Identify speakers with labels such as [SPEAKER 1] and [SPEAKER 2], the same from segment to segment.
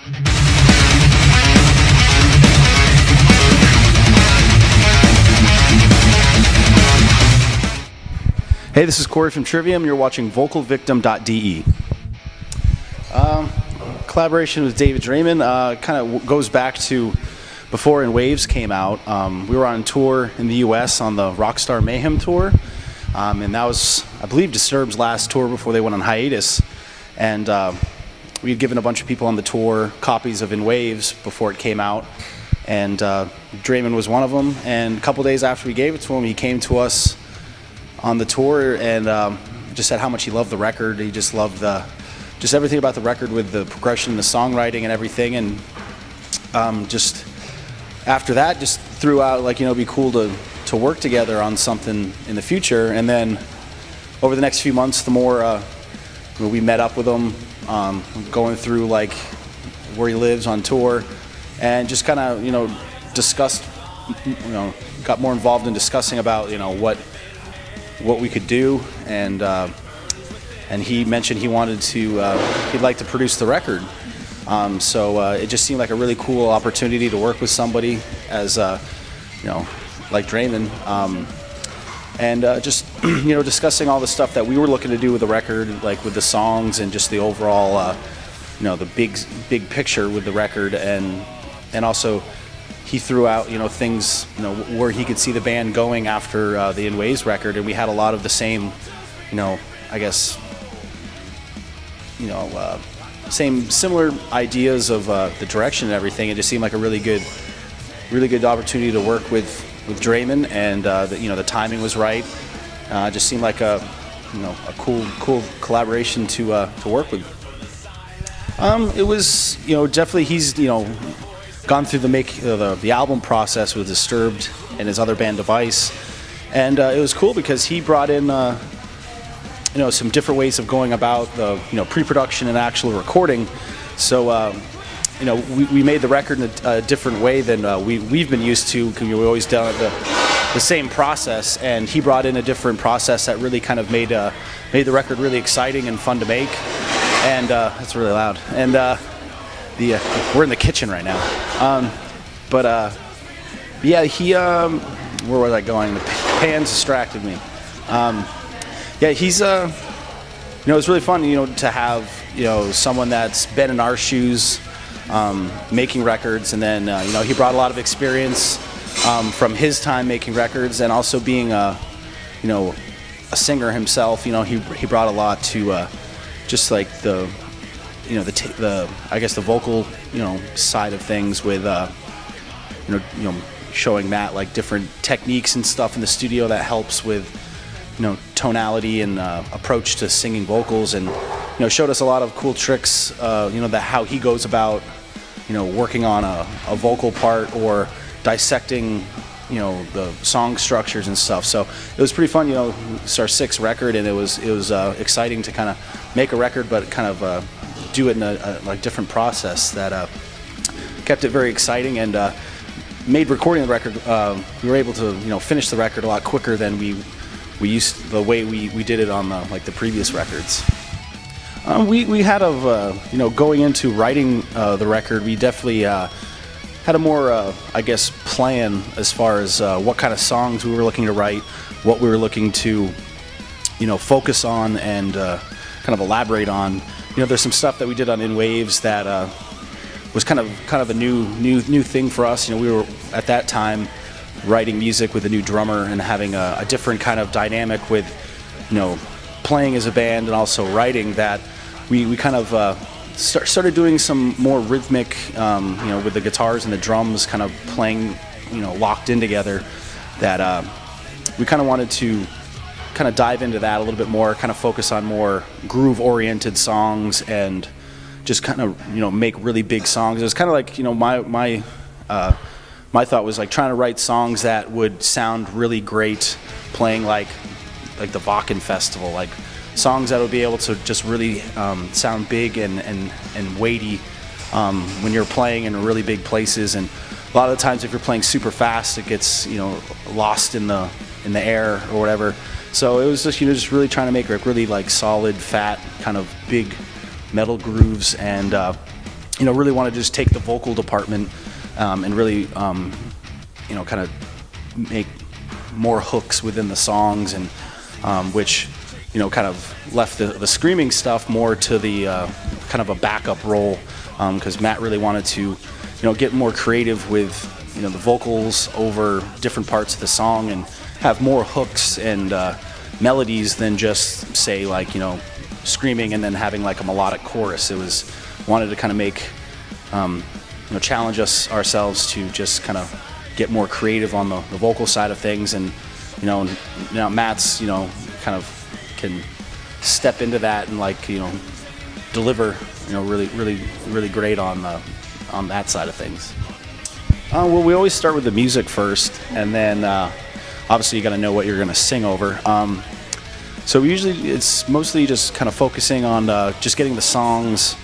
[SPEAKER 1] Hey, this is Corey from Trivium. You're watching vocalvictim.de. Collaboration with David Draymond kind of goes back to before In Waves came out. We were on tour in the U.S. on the Rockstar Mayhem tour, and that was, I believe, Disturbed's last tour before they went on hiatus. And we had given a bunch of people on the tour copies of In Waves before it came out, and Draymond was one of them. And a couple days after we gave it to him, he came to us on the tour and just said how much he loved the record. He just loved just everything about the record, with the progression, the songwriting, and everything. And just after that, just threw out, like, it'd be cool to work together on something in the future. And then over the next few months, the more we met up with him, going through like where he lives on tour, and just kind of discussed, got more involved in discussing about what we could do, and he mentioned he wanted to, he'd like to produce the record. So it just seemed like a really cool opportunity to work with somebody as, like Draymond, and just discussing all the stuff that we were looking to do with the record, like with the songs and just the overall, the big picture with the record, and also he threw out, things, where he could see the band going after the In Waves record, and we had a lot of the same, I guess, similar ideas of the direction and everything. It just seemed like a really good opportunity to work with Draymond, and the timing was right. Just seemed like a cool collaboration to work with. It was definitely, he's gone through the album process with Disturbed and his other band Device, and it was cool because he brought in some different ways of going about the pre-production and actual recording. So we made the record in a different way than we've been used to, because we've always done the same process, and he brought in a different process that really kind of made the record really exciting and fun to make. And that's really loud. And we're in the kitchen right now, yeah, he where was I going? The pans distracted me. Yeah, he's it's really fun to have someone that's been in our shoes, making records, and then he brought a lot of experience from his time making records, and also being a singer himself. He brought a lot to just like the I guess the vocal side of things, with showing that, like, different techniques and stuff in the studio that helps with tonality and approach to singing vocals, and showed us a lot of cool tricks, that how he goes about working on a vocal part, or dissecting the song structures and stuff. So it was pretty fun. It's our 6th record, and it was exciting to kind of make a record, but kind of do it in a different process that kept it very exciting, and made recording the record, we were able to finish the record a lot quicker than we used, the way we did it on the previous records. We had going into writing the record, we definitely had a more I guess plan as far as what kind of songs we were looking to write, what we were looking to focus on and kind of elaborate on. There's some stuff that we did on In Waves that was kind of a new thing for us. We were at that time writing music with a new drummer and having a different kind of dynamic with playing as a band and also writing, that we kind of started doing some more rhythmic, with the guitars and the drums kind of playing locked in together, that we kind of wanted to kind of dive into that a little bit more, kind of focus on more groove-oriented songs, and just kind of make really big songs. It was kind of like my thought was like trying to write songs that would sound really great playing like the Wacken Festival, like songs that would be able to just really sound big and weighty when you're playing in really big places. And a lot of the times if you're playing super fast, it gets lost in the air or whatever. So it was just really trying to make really like solid, fat, kind of big metal grooves, and really want to just take the vocal department and really, kind of make more hooks within the songs, and which, kind of left the screaming stuff more to the kind of a backup role, because Matt really wanted to, get more creative with, the vocals over different parts of the song and have more hooks and melodies than just say like, screaming and then having like a melodic chorus. It was wanted to kind of make, challenge ourselves to just kind of get more creative on the vocal side of things, and now Matt's kind of can step into that and like deliver really great on that side of things. Well, we always start with the music first, and then obviously you got to know what you're going to sing over. So usually it's mostly just kind of focusing on just getting the songs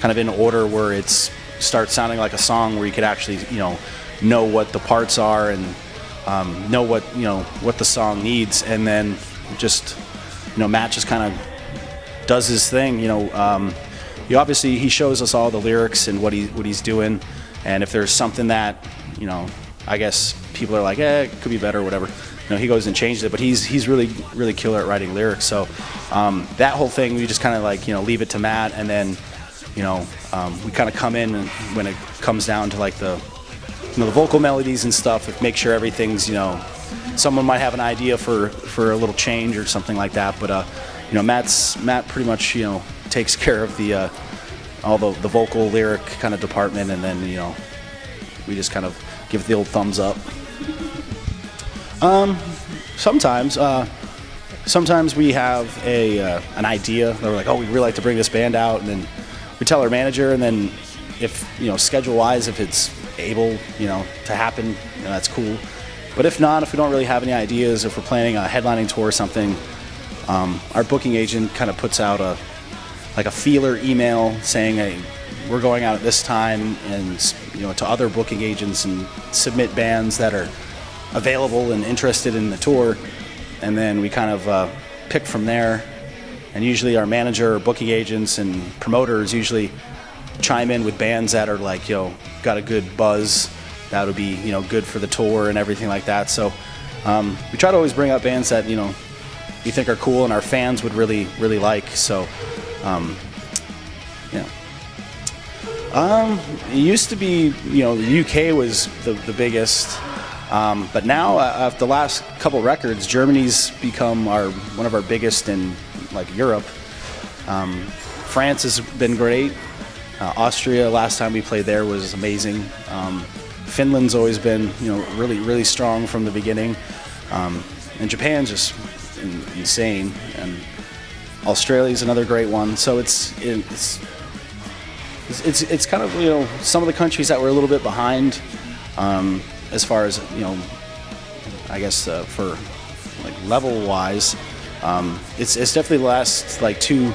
[SPEAKER 1] kind of in order where it's starts sounding like a song, where you could actually know what the parts are and know what the song needs, and then just Matt just kind of does his thing. Obviously he shows us all the lyrics and what he's doing, and if there's something that I guess people are like, it could be better or whatever, he goes and changes it. But he's really killer at writing lyrics. So that whole thing we just kind of like leave it to Matt, and then we kind of come in, and when it comes down to like the the vocal melodies and stuff, make sure everything's someone might have an idea for a little change or something like that. But Matt pretty much takes care of the all the vocal lyric kind of department, and then we just kind of give it the old thumbs up. Sometimes we have an idea that we're like, we'd really like to bring this band out, and then we tell our manager, and then if schedule wise, if it's able to happen, that's cool. But if not, if we don't really have any ideas, if we're planning a headlining tour or something, our booking agent kind of puts out a feeler email saying, hey, we're going out at this time, and to other booking agents, and submit bands that are available and interested in the tour, and then we kind of pick from there. And usually our manager or booking agents and promoters usually chime in with bands that are like, got a good buzz, that would be good for the tour and everything like that. So we try to always bring up bands that we think are cool and our fans would really like. So it used to be the UK was the biggest, but now after the last couple records, Germany's become one of our biggest in like Europe. France has been great. Austria, last time we played there, was amazing. Finland's always been really strong from the beginning, and Japan's just insane, and Australia's another great one. So it's kind of some of the countries that were a little bit behind as far as I guess for like level wise. It's definitely the last like two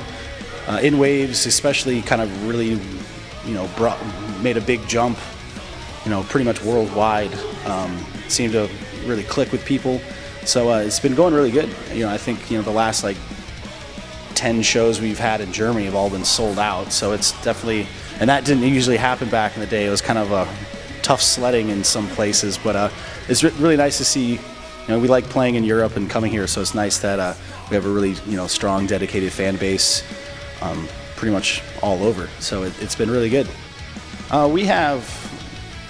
[SPEAKER 1] in waves, especially kind of really made a big jump pretty much worldwide. Seemed to really click with people, so it's been going really good. I think the last like 10 shows we've had in Germany have all been sold out, so it's definitely, and that didn't usually happen back in the day. It was kind of a tough sledding in some places, but it's really nice to see. We like playing in Europe and coming here, so it's nice that we have a really strong, dedicated fan base pretty much all over. So it's been really good. We have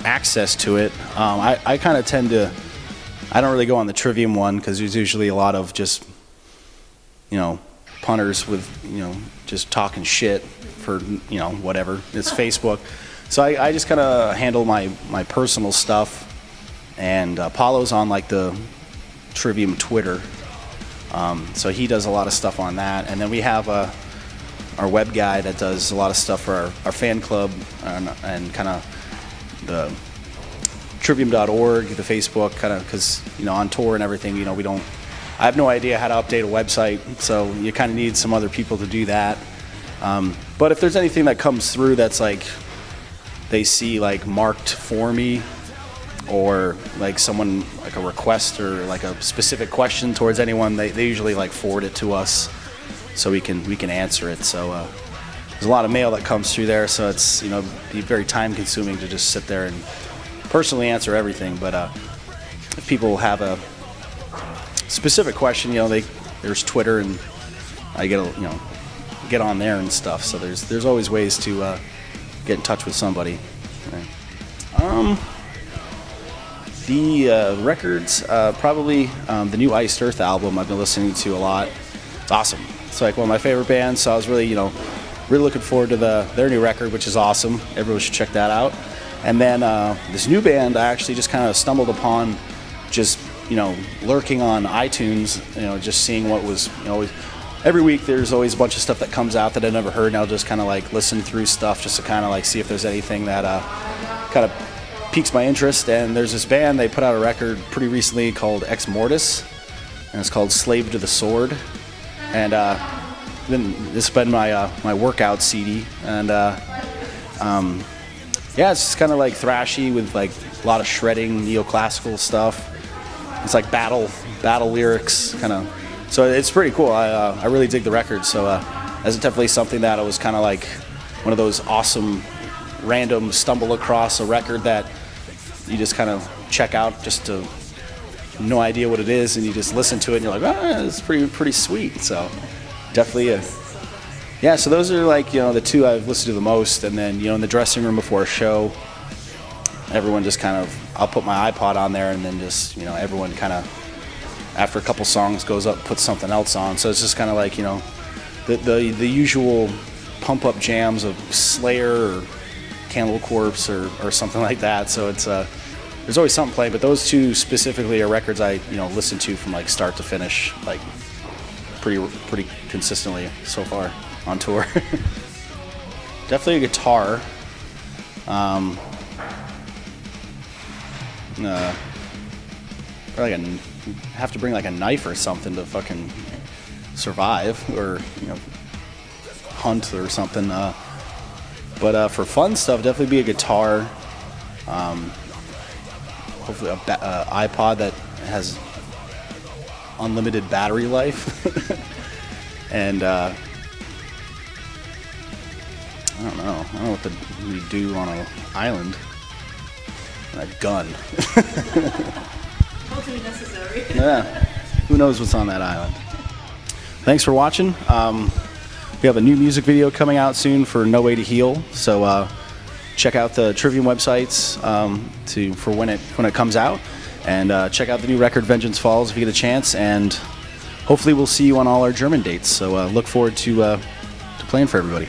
[SPEAKER 1] access to it. I kind of tend to, I don't really go on the Trivium one because there's usually a lot of just punters with just talking shit for whatever. It's Facebook. So I just kind of handle my personal stuff, and Paulo's on like the Trivium Twitter, so he does a lot of stuff on that. And then we have our web guy that does a lot of stuff for our fan club, and kind of the trivium.org, the Facebook, kind of, because on tour and everything, I have no idea how to update a website, so you kind of need some other people to do that. But if there's anything that comes through that's like they see like marked for me, or like someone like a request or like a specific question towards anyone, they usually like forward it to us so we can answer it. So there's a lot of mail that comes through there, so it's be very time consuming to just sit there and personally answer everything. But if people have a specific question, there's Twitter, and I get on there and stuff. So there's always ways to get in touch with somebody. Right. The records, probably the new Iced Earth album I've been listening to a lot. It's awesome. It's like one of my favorite bands, so I was really looking forward to their new record, which is awesome. Everyone should check that out. And then this new band I actually just kind of stumbled upon, just lurking on iTunes, just seeing what was, every week there's always a bunch of stuff that comes out that I never heard, and I'll just kind of like listen through stuff just to kind of like see if there's anything that kind of piques my interest. And there's this band, they put out a record pretty recently called Ex Mortis, and it's called Slave to the Sword. And then this has been my workout CD, and it's just kind of like thrashy with like a lot of shredding, neoclassical stuff. It's like battle lyrics, kind of. So it's pretty cool. I really dig the record. So that's definitely something that I was kind of like one of those awesome, random stumble across a record that you just kind of check out just to no idea what it is, and you just listen to it and you're like, it's pretty sweet. So definitely so those are like the two I've listened to the most. And then in the dressing room before a show, everyone just kind of, I'll put my iPod on there, and then just everyone kind of after a couple songs goes up, puts something else on. So it's just kind of like the usual pump up jams of Slayer or Cannibal Corpse or something like that. So it's there's always something playing, but those two specifically are records I listen to from like start to finish, like pretty consistently so far on tour. Definitely a guitar. Probably have to bring like a knife or something to fucking survive, or hunt or something. But for fun stuff, definitely be a guitar. Hopefully a iPod that has unlimited battery life. And I don't know what we do on an island. And a gun.
[SPEAKER 2] Totally necessary.
[SPEAKER 1] Yeah. Who knows what's on that island? Thanks for watching. We have a new music video coming out soon for No Way to Heal. So check out the Trivium websites for when it comes out, and check out the new record Vengeance Falls if you get a chance. And hopefully we'll see you on all our German dates. So look forward to playing for everybody.